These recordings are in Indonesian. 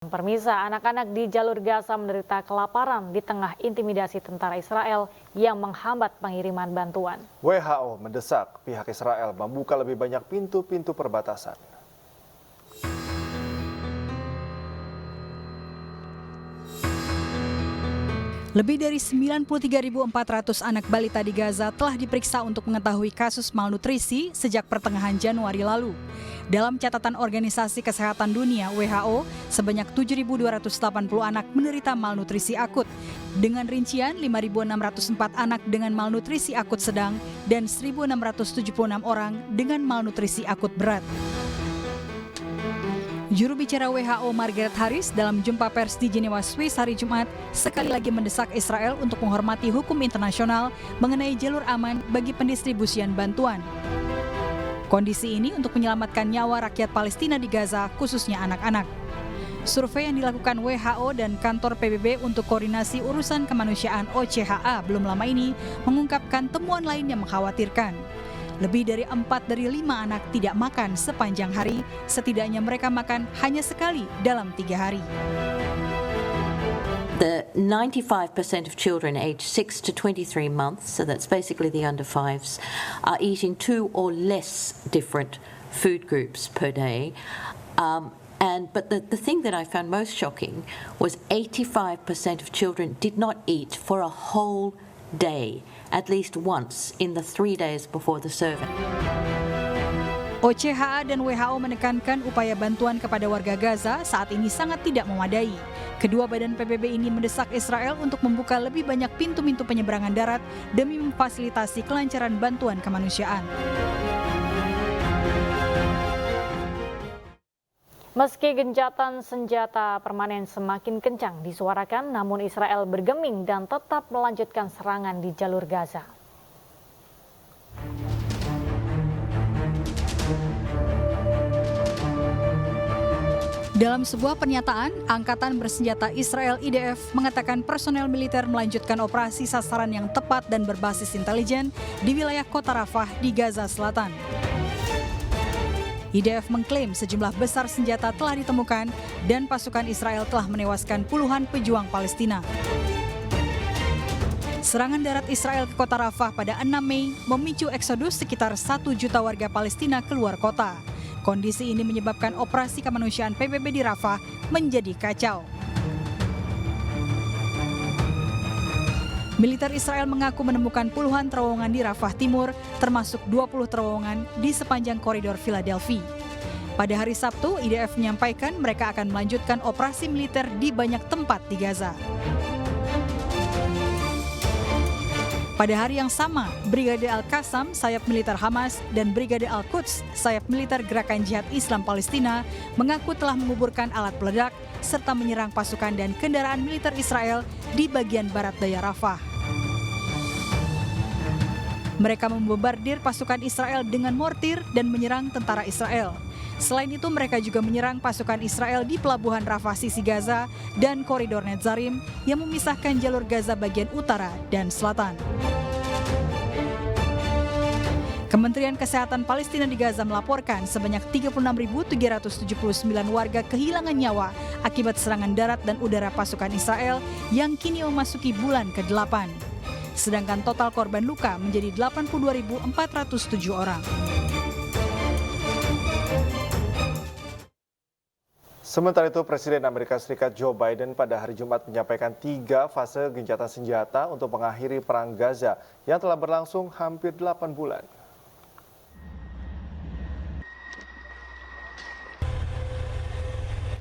Permisa, anak-anak di jalur Gaza menderita kelaparan di tengah intimidasi tentara Israel yang menghambat pengiriman bantuan. WHO mendesak pihak Israel membuka lebih banyak pintu-pintu perbatasan. Lebih dari 93.400 anak balita di Gaza telah diperiksa untuk mengetahui kasus malnutrisi sejak pertengahan Januari lalu. Dalam catatan Organisasi Kesehatan Dunia (WHO), sebanyak 7.280 anak menderita malnutrisi akut. Dengan rincian 5.604 anak dengan malnutrisi akut sedang dan 1.676 orang dengan malnutrisi akut berat. Juru bicara WHO Margaret Harris dalam jumpa pers di Jenewa, Swiss hari Jumat sekali lagi mendesak Israel untuk menghormati hukum internasional mengenai jalur aman bagi pendistribusian bantuan. Kondisi ini untuk menyelamatkan nyawa rakyat Palestina di Gaza, khususnya anak-anak. Survei yang dilakukan WHO dan kantor PBB untuk koordinasi urusan kemanusiaan OCHA belum lama ini mengungkapkan temuan lain yang mengkhawatirkan. Lebih dari 4 dari 5 anak tidak makan sepanjang hari, setidaknya mereka makan hanya sekali dalam 3 hari. The 95% of children aged 6 to 23 months, so that's basically the under 5s, are eating 2 or less different food groups per day. But the thing that I found most shocking was 85% of children did not eat for a whole day, at least once in the 3 days before the survey. OCHA dan WHO menekankan upaya bantuan kepada warga Gaza saat ini sangat tidak memadai. Kedua badan PBB ini mendesak Israel untuk membuka lebih banyak pintu-pintu penyeberangan darat demi memfasilitasi kelancaran bantuan kemanusiaan. Meski gencatan senjata permanen semakin kencang disuarakan, namun Israel bergeming dan tetap melanjutkan serangan di jalur Gaza. Dalam sebuah pernyataan, Angkatan Bersenjata Israel IDF mengatakan personel militer melanjutkan operasi sasaran yang tepat dan berbasis intelijen di wilayah kota Rafah di Gaza Selatan. IDF mengklaim sejumlah besar senjata telah ditemukan dan pasukan Israel telah menewaskan puluhan pejuang Palestina. Serangan darat Israel ke kota Rafah pada 6 Mei memicu eksodus sekitar 1 juta warga Palestina keluar kota. Kondisi ini menyebabkan operasi kemanusiaan PBB di Rafah menjadi kacau. Militer Israel mengaku menemukan puluhan terowongan di Rafah Timur, termasuk 20 terowongan di sepanjang koridor Philadelphia. Pada hari Sabtu, IDF menyampaikan mereka akan melanjutkan operasi militer di banyak tempat di Gaza. Pada hari yang sama, Brigade Al-Qassam, sayap militer Hamas, dan Brigade Al-Quds, sayap militer Gerakan Jihad Islam Palestina, mengaku telah menguburkan alat peledak serta menyerang pasukan dan kendaraan militer Israel di bagian barat daya Rafah. Mereka membombardir pasukan Israel dengan mortir dan menyerang tentara Israel. Selain itu, mereka juga menyerang pasukan Israel di pelabuhan Rafah sisi Gaza dan koridor Netzarim yang memisahkan jalur Gaza bagian utara dan selatan. Kementerian Kesehatan Palestina di Gaza melaporkan sebanyak 36.379 warga kehilangan nyawa akibat serangan darat dan udara pasukan Israel yang kini memasuki bulan ke-8. Sedangkan total korban luka menjadi 82.407 orang. Sementara itu, Presiden Amerika Serikat Joe Biden pada hari Jumat menyampaikan 3 fase gencatan senjata untuk mengakhiri perang Gaza yang telah berlangsung hampir 8 bulan.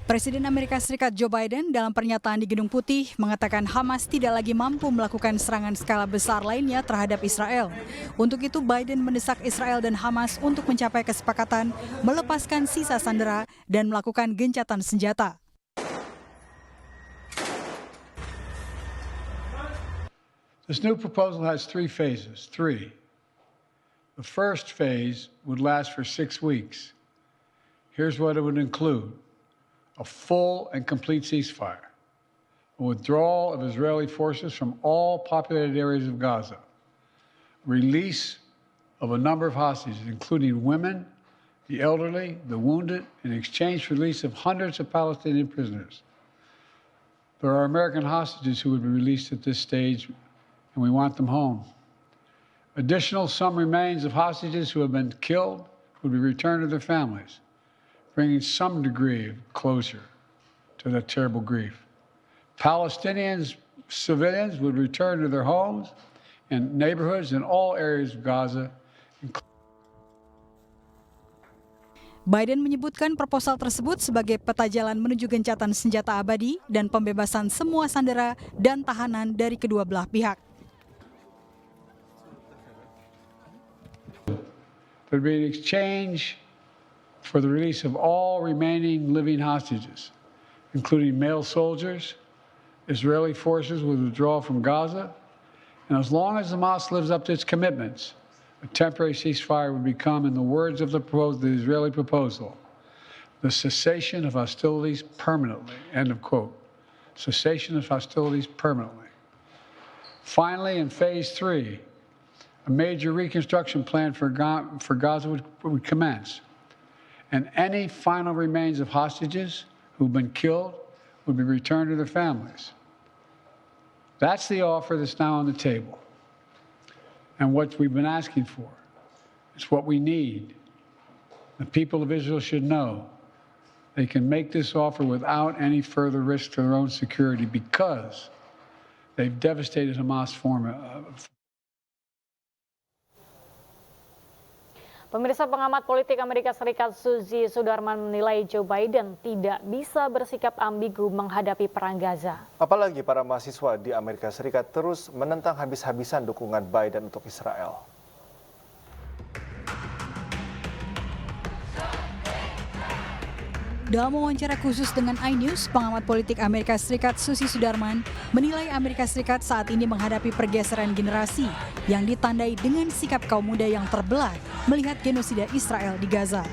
Presiden Amerika Serikat Joe Biden dalam pernyataan di Gedung Putih mengatakan Hamas tidak lagi mampu melakukan serangan skala besar lainnya terhadap Israel. Untuk itu, Biden mendesak Israel dan Hamas untuk mencapai kesepakatan melepaskan sisa sandera dan melakukan gencatan senjata. This new proposal has 3 phases. The first phase would last for 6 weeks. Here's what it would include: a full and complete ceasefire, a withdrawal of Israeli forces from all populated areas of Gaza, release of a number of hostages, including women, the elderly, the wounded, in exchange for release of hundreds of Palestinian prisoners, There are American hostages who would be released at this stage, and we want them home. Additional, some remains of hostages who have been killed would be returned to their families, bringing some degree of closure to that terrible grief. Palestinians, civilians would return to their homes and neighborhoods in all areas of Gaza. Biden menyebutkan proposal tersebut sebagai peta jalan menuju gencatan senjata abadi dan pembebasan semua sandera dan tahanan dari kedua belah pihak. There'd be an exchange for the release of all remaining living hostages, including male soldiers. Israeli forces would withdraw from Gaza, and as long as Hamas lives up to its commitments, a temporary ceasefire would become, in the words of the Israeli proposal, the cessation of hostilities permanently, end of quote. Cessation of hostilities permanently. Finally, in phase 3, a major reconstruction plan for Gaza would commence, and any final remains of hostages who've been killed would be returned to their families. That's the offer that's now on the table. And what we've been asking for. It's what we need. The people of Israel should know they can make this offer without any further risk to their own security because they've devastated Hamas Pemirsa, pengamat politik Amerika Serikat Suzy Sudarman menilai Joe Biden tidak bisa bersikap ambigu menghadapi perang Gaza. Apalagi para mahasiswa di Amerika Serikat terus menentang habis-habisan dukungan Biden untuk Israel. Dalam wawancara khusus dengan iNews, pengamat politik Amerika Serikat Suzy Sudarman menilai Amerika Serikat saat ini menghadapi pergeseran generasi yang ditandai dengan sikap kaum muda yang terbelah melihat genosida Israel di Gaza.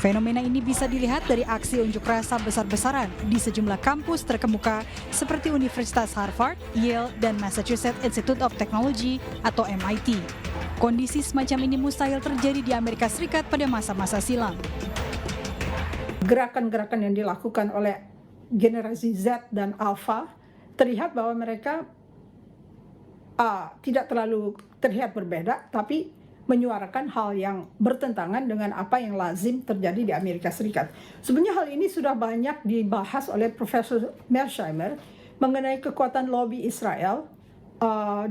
Fenomena ini bisa dilihat dari aksi unjuk rasa besar-besaran di sejumlah kampus terkemuka seperti Universitas Harvard, Yale, dan Massachusetts Institute of Technology atau MIT. Kondisi semacam ini mustahil terjadi di Amerika Serikat pada masa-masa silam. Gerakan-gerakan yang dilakukan oleh generasi Z dan Alpha terlihat bahwa mereka tidak terlalu terlihat berbeda, tapi menyuarakan hal yang bertentangan dengan apa yang lazim terjadi di Amerika Serikat. Sebenarnya hal ini sudah banyak dibahas oleh Profesor Mearsheimer mengenai kekuatan lobby Israel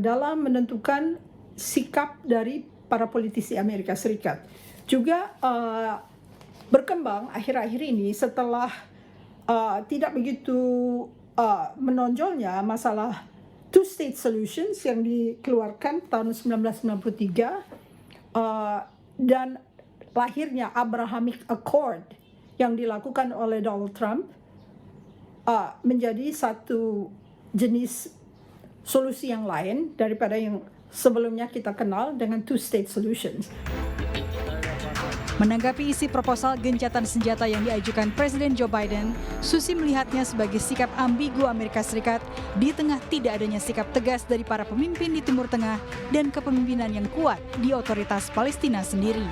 dalam menentukan sikap dari para politisi Amerika Serikat. Juga berkembang akhir-akhir ini setelah tidak begitu menonjolnya masalah two-state solutions yang dikeluarkan tahun 1993 dan lahirnya Abrahamic Accord yang dilakukan oleh Donald Trump menjadi satu jenis solusi yang lain daripada yang sebelumnya kita kenal dengan two-state solutions. Menanggapi isi proposal gencatan senjata yang diajukan Presiden Joe Biden, Suzy melihatnya sebagai sikap ambigu Amerika Serikat di tengah tidak adanya sikap tegas dari para pemimpin di Timur Tengah dan kepemimpinan yang kuat di otoritas Palestina sendiri.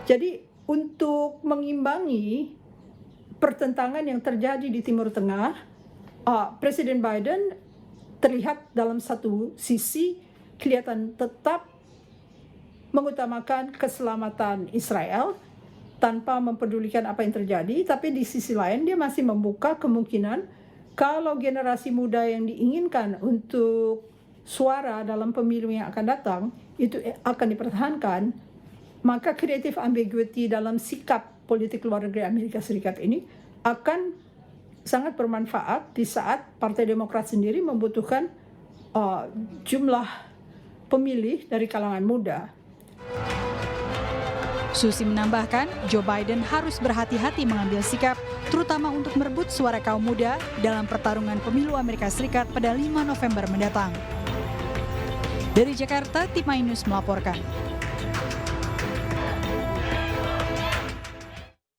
Jadi untuk mengimbangi pertentangan yang terjadi di Timur Tengah, Presiden Biden terlihat dalam satu sisi kelihatan tetap mengutamakan keselamatan Israel tanpa mempedulikan apa yang terjadi, tapi di sisi lain dia masih membuka kemungkinan kalau generasi muda yang diinginkan untuk suara dalam pemilu yang akan datang itu akan dipertahankan, maka creative ambiguity dalam sikap politik luar negeri Amerika Serikat ini akan sangat bermanfaat di saat Partai Demokrat sendiri membutuhkan jumlah pemilih dari kalangan muda. Suzy menambahkan, Joe Biden harus berhati-hati mengambil sikap, terutama untuk merebut suara kaum muda dalam pertarungan pemilu Amerika Serikat pada 5 November mendatang. Dari Jakarta, tim iNews melaporkan.